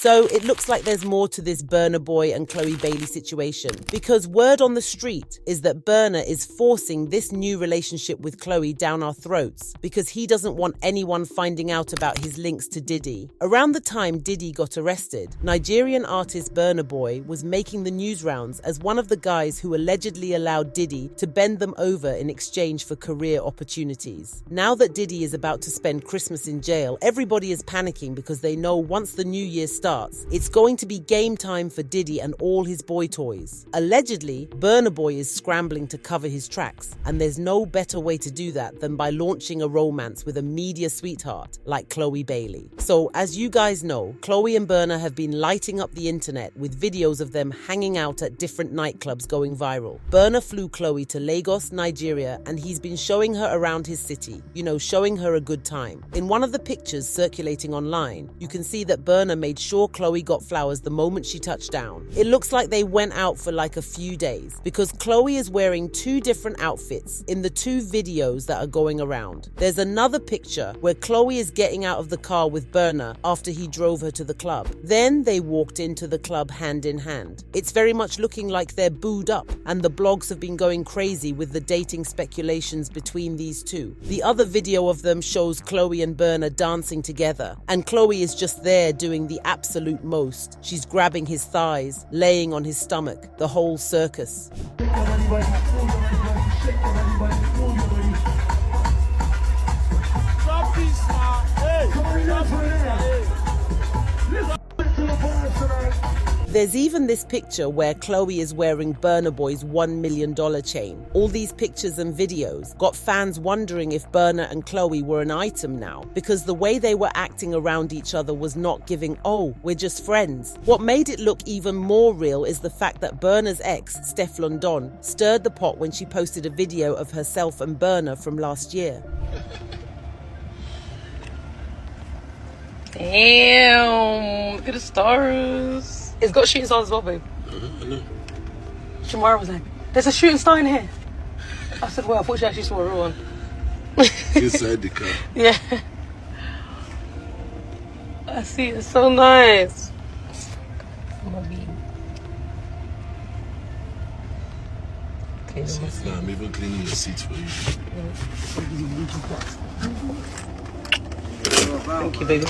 So it looks like there's more to this Burna Boy and Chloe Bailey situation, because word on the street is that Burna is forcing this new relationship with Chloe down our throats because he doesn't want anyone finding out about his links to Diddy. Around the time Diddy got arrested, Nigerian artist Burna Boy was making the news rounds as one of the guys who allegedly allowed Diddy to bend them over in exchange for career opportunities. Now that Diddy is about to spend Christmas in jail, everybody is panicking because they know once the new year starts, it's going to be game time for Diddy and all his boy toys. Allegedly, Burna Boy is scrambling to cover his tracks, and there's no better way to do that than by launching a romance with a media sweetheart like Chloe Bailey. So, as you guys know, Chloe and Burna have been lighting up the internet with videos of them hanging out at different nightclubs going viral. Burna flew Chloe to Lagos, Nigeria, and he's been showing her around his city, showing her a good time. In one of the pictures circulating online, you can see that Burna made sure Chloe got flowers the moment she touched down. It looks like they went out for like a few days because Chloe is wearing 2 different outfits in the 2 videos that are going around. There's another picture where Chloe is getting out of the car with Burna after he drove her to the club. Then they walked into the club hand in hand. It's very much looking like they're booed up, and the blogs have been going crazy with the dating speculations between these two. The other video of them shows Chloe and Burna dancing together, and Chloe is just there doing the absolute most. She's grabbing his thighs, laying on his stomach, the whole circus. There's even this picture where Chloe is wearing Burna Boy's $1 million chain. All these pictures and videos got fans wondering if Burna and Chloe were an item now, because the way they were acting around each other was not giving, oh, we're just friends. What made it look even more real is the fact that Burna's ex, Stefflon Don, stirred the pot when she posted a video of herself and Burna from last year. Damn, look at the stars. It's got shooting stars as well, babe. I know. Shamara was like, there's a shooting star in here. I said, well, I thought she actually saw a real one. Inside the car. Yeah. I see, it's so nice. I'm even cleaning your seats for you. Thank you, baby.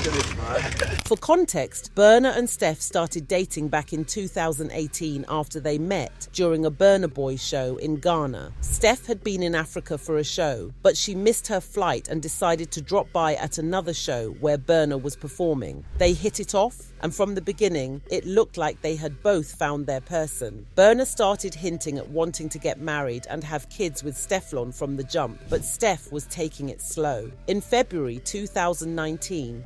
For context, Burna and Steph started dating back in 2018 after they met during a Burna Boy show in Ghana. Steph had been in Africa for a show, but she missed her flight and decided to drop by at another show where Burna was performing. They hit it off, and from the beginning, it looked like they had both found their person. Burna started hinting at wanting to get married and have kids with Stefflon from the jump, but Steph was taking it slow. In February 2019,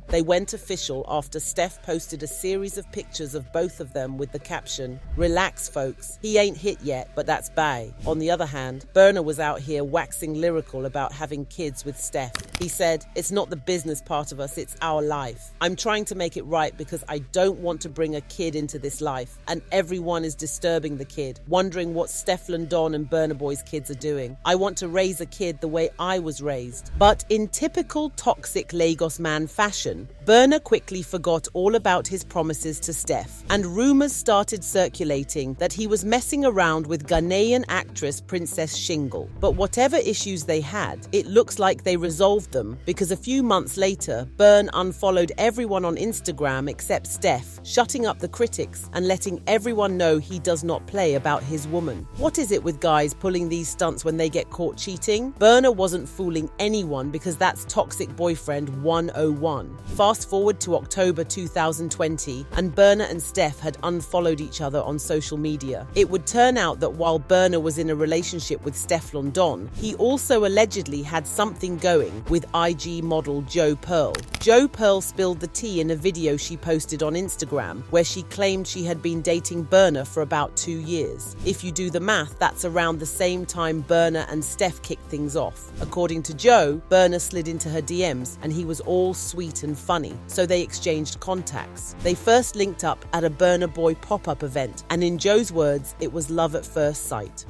they went official after Steph posted a series of pictures of both of them with the caption, "Relax, folks, he ain't hit yet, but that's bye." On the other hand, Burna was out here waxing lyrical about having kids with Steph. He said, "It's not the business part of us, it's our life. I'm trying to make it right because I don't want to bring a kid into this life, and everyone is disturbing the kid, wondering what Stefflon Don and Burna Boy's kids are doing. I want to raise a kid the way I was raised." But in typical toxic Lagos man fashion, Burna quickly forgot all about his promises to Steph, and rumors started circulating that he was messing around with Ghanaian actress Princess Shingle. But whatever issues they had, it looks like they resolved them, because a few months later, Burn unfollowed everyone on Instagram except Steph, shutting up the critics and letting everyone know he does not play about his woman. What is it with guys pulling these stunts when they get caught cheating? Burna wasn't fooling anyone because that's toxic boyfriend 101. Fast forward to October 2020, and Burna and Steph had unfollowed each other on social media. It would turn out that while Burna was in a relationship with Stefflon Don, he also allegedly had something going with IG model Joe Pearl. Joe Pearl spilled the tea in a video she posted on Instagram, where she claimed she had been dating Burna for about 2 years. If you do the math, that's around the same time Burna and Steph kicked things off. According to Joe, Burna slid into her DMs and he was all sweet and funny, so they exchanged contacts. They first linked up at a Burna Boy pop-up event, and in Joe's words, it was love at first sight.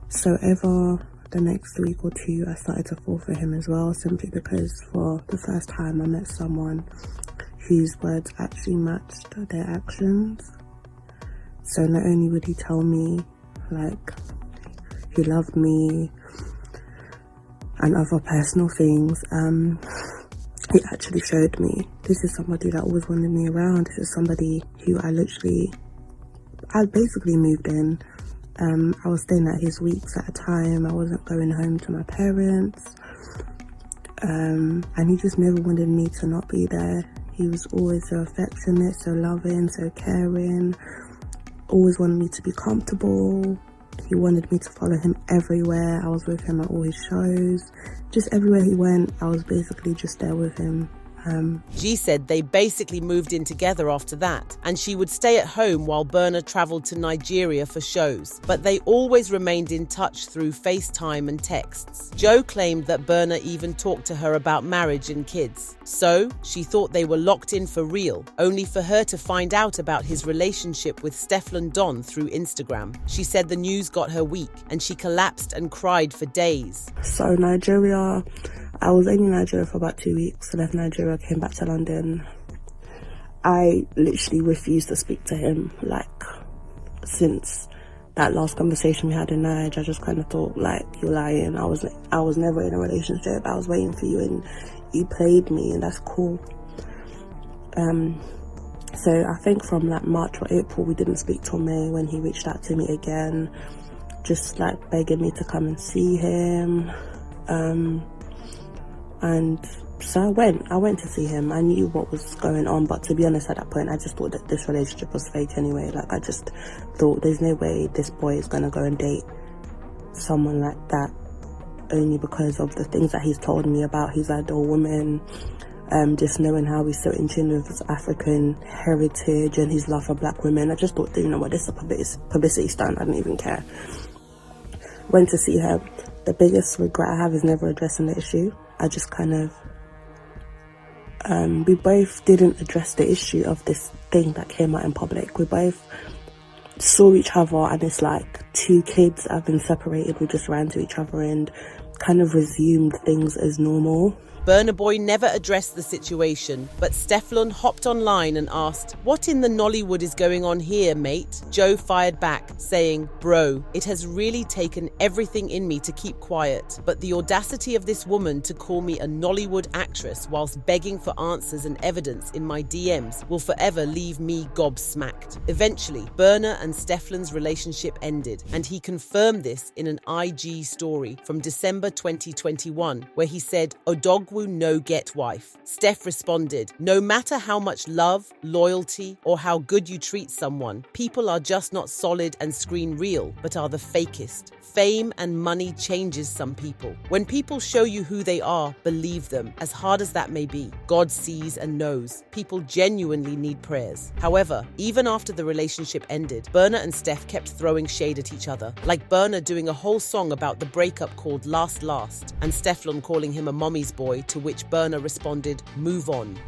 So over the next week or two, I started to fall for him as well, simply because for the first time I met someone whose words actually matched their actions. So not only would he tell me like he loved me and other personal things, he actually showed me this is somebody that always wanted me around. This is somebody who I basically moved in. I was staying at his weeks at a time. I wasn't going home to my parents. And he just never wanted me to not be there. He was always so affectionate, so loving, so caring. Always wanted me to be comfortable. He wanted me to follow him everywhere. I was with him at all his shows. Just everywhere he went, I was basically just there with him. G said they basically moved in together after that, and she would stay at home while Burna travelled to Nigeria for shows. But they always remained in touch through FaceTime and texts. Jo claimed that Burna even talked to her about marriage and kids. So she thought they were locked in for real, only for her to find out about his relationship with Stefflon Don through Instagram. She said the news got her weak, and she collapsed and cried for days. So Nigeria, I was only in Nigeria for about 2 weeks. I left Nigeria, came back to London. I literally refused to speak to him. Like, since that last conversation we had in Nigeria, I just kind of thought, like, you're lying. I was never in a relationship. I was waiting for you and you played me, and that's cool. So I think from like March or April, we didn't speak till May, when he reached out to me again, just like begging me to come and see him. And so I went to see him. I knew what was going on, but to be honest, at that point, I just thought that this relationship was fake anyway. Like, I just thought there's no way this boy is gonna go and date someone like that, only because of the things that he's told me about his ideal woman, just knowing how he's so in tune with his African heritage and his love for black women. I just thought, you know what, this is a publicity stunt. I didn't even care. Went to see her. The biggest regret I have is never addressing the issue. I just kind of, we both didn't address the issue of this thing that came out in public. We both saw each other, and it's like two kids have been separated. We just ran to each other and kind of resumed things as normal. Burna Boy never addressed the situation, but Stefflon hopped online and asked, "What in the Nollywood is going on here, mate?" Jo fired back, saying, "Bro, it has really taken everything in me to keep quiet, but the audacity of this woman to call me a Nollywood actress whilst begging for answers and evidence in my DMs will forever leave me gobsmacked." Eventually, Burna and Stefflon's relationship ended, and he confirmed this in an IG story from December 2021, where he said, "Odogwu no get wife." Steph responded, "No matter how much love, loyalty, or how good you treat someone, people are just not solid and screen real, but are the fakest. Fame and money changes some people. When people show you who they are, believe them, as hard as that may be. God sees and knows. People genuinely need prayers." However, even after the relationship ended, Burna and Steph kept throwing shade at each other, like Burna doing a whole song about the breakup called Last Last, and Stefflon calling him a mommy's boy, to which Burna responded, "Move on."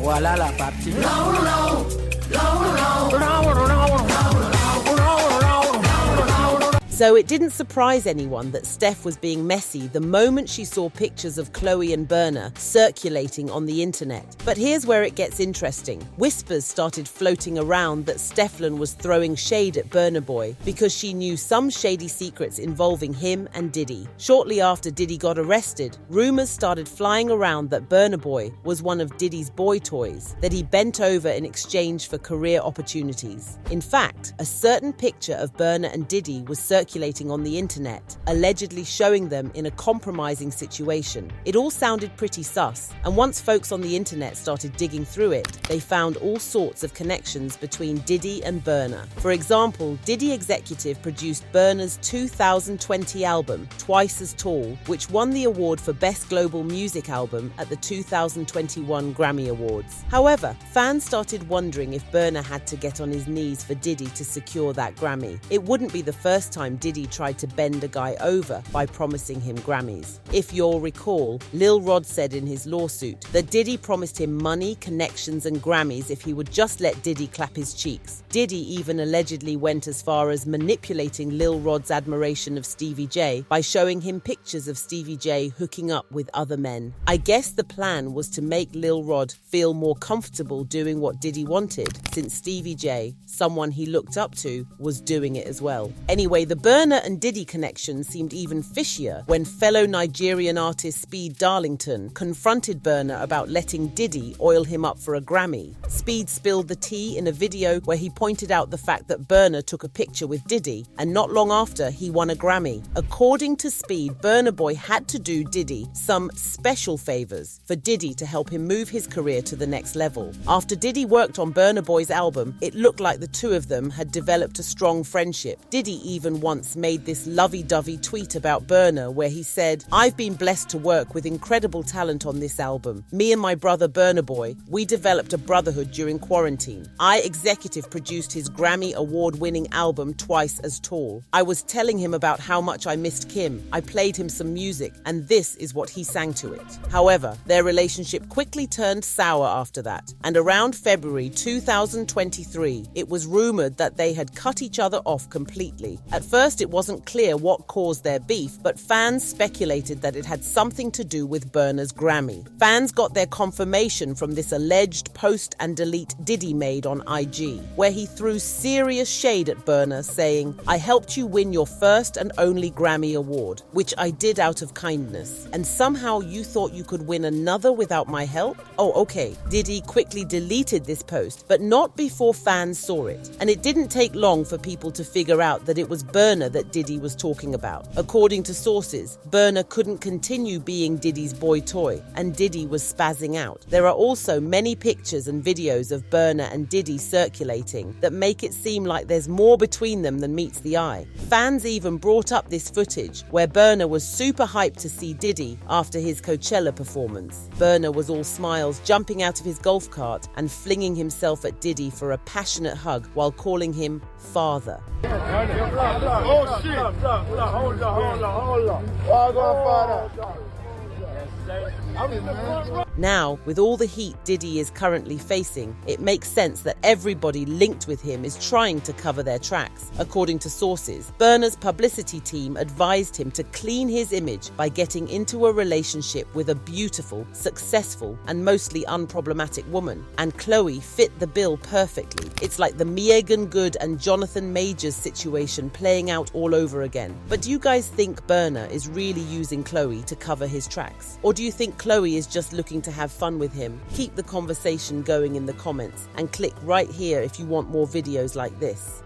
Voilà la partie. So it didn't surprise anyone that Steph was being messy the moment she saw pictures of Chloe and Burna circulating on the internet. But here's where it gets interesting. Whispers started floating around that Stefflon was throwing shade at Burna Boy because she knew some shady secrets involving him and Diddy. Shortly after Diddy got arrested, rumors started flying around that Burna Boy was one of Diddy's boy toys that he bent over in exchange for career opportunities. In fact, a certain picture of Burna and Diddy was circulating on the internet, allegedly showing them in a compromising situation. It all sounded pretty sus, and once folks on the internet started digging through it, they found all sorts of connections between Diddy and Burna. For example, Diddy Executive produced Burna's 2020 album, Twice as Tall, which won the award for Best Global Music Album at the 2021 Grammy Awards. However, fans started wondering if Burna had to get on his knees for Diddy to secure that Grammy. It wouldn't be the first time time Diddy tried to bend a guy over by promising him Grammys. If you'll recall, Lil Rod said in his lawsuit that Diddy promised him money, connections and Grammys if he would just let Diddy clap his cheeks. Diddy even allegedly went as far as manipulating Lil Rod's admiration of Stevie J by showing him pictures of Stevie J hooking up with other men. I guess the plan was to make Lil Rod feel more comfortable doing what Diddy wanted, since Stevie J, someone he looked up to, was doing it as well. Anyway, the Burna and Diddy connection seemed even fishier when fellow Nigerian artist Speed Darlington confronted Burna about letting Diddy oil him up for a Grammy. Speed spilled the tea in a video where he pointed out the fact that Burna took a picture with Diddy, and not long after he won a Grammy. According to Speed, Burna Boy had to do Diddy some special favors for Diddy to help him move his career to the next level. After Diddy worked on Burna Boy's album, it looked like the two of them had developed a strong friendship. Diddy even once made this lovey-dovey tweet about Burna where he said, "I've been blessed to work with incredible talent on this album. Me and my brother Burna Boy, we developed a brotherhood during quarantine. I executive produced his Grammy award-winning album Twice as Tall. I was telling him about how much I missed Kim. I played him some music, and this is what he sang to it." However, their relationship quickly turned sour after that, and around February 2023, it was rumored that they had cut each other off completely. At first, it wasn't clear what caused their beef, but fans speculated that it had something to do with Burna's Grammy. Fans got their confirmation from this alleged post and delete Diddy made on IG, where he threw serious shade at Burna, saying, "I helped you win your first and only Grammy award, which I did out of kindness, and somehow you thought you could win another without my help?" Oh, okay. Diddy quickly deleted this post, but not before fans saw it, and it didn't take long for people to figure out that it was Burna that Diddy was talking about. According to sources, Burna couldn't continue being Diddy's boy toy, and Diddy was spazzing out. There are also many pictures and videos of Burna and Diddy circulating that make it seem like there's more between them than meets the eye. Fans even brought up this footage where Burna was super hyped to see Diddy after his Coachella performance. Burna was all smiles, jumping out of his golf cart and flinging himself at Diddy for a passionate hug while calling him father. Oh shit! Hold on. Now, with all the heat Diddy is currently facing, it makes sense that everybody linked with him is trying to cover their tracks. According to sources, Burna's publicity team advised him to clean his image by getting into a relationship with a beautiful, successful, and mostly unproblematic woman. And Chloe fit the bill perfectly. It's like the Meagan Good and Jonathan Majors situation playing out all over again. But do you guys think Burna is really using Chloe to cover his tracks? Or do you think Chloe is just looking to have fun with him? Keep the conversation going in the comments and click right here if you want more videos like this.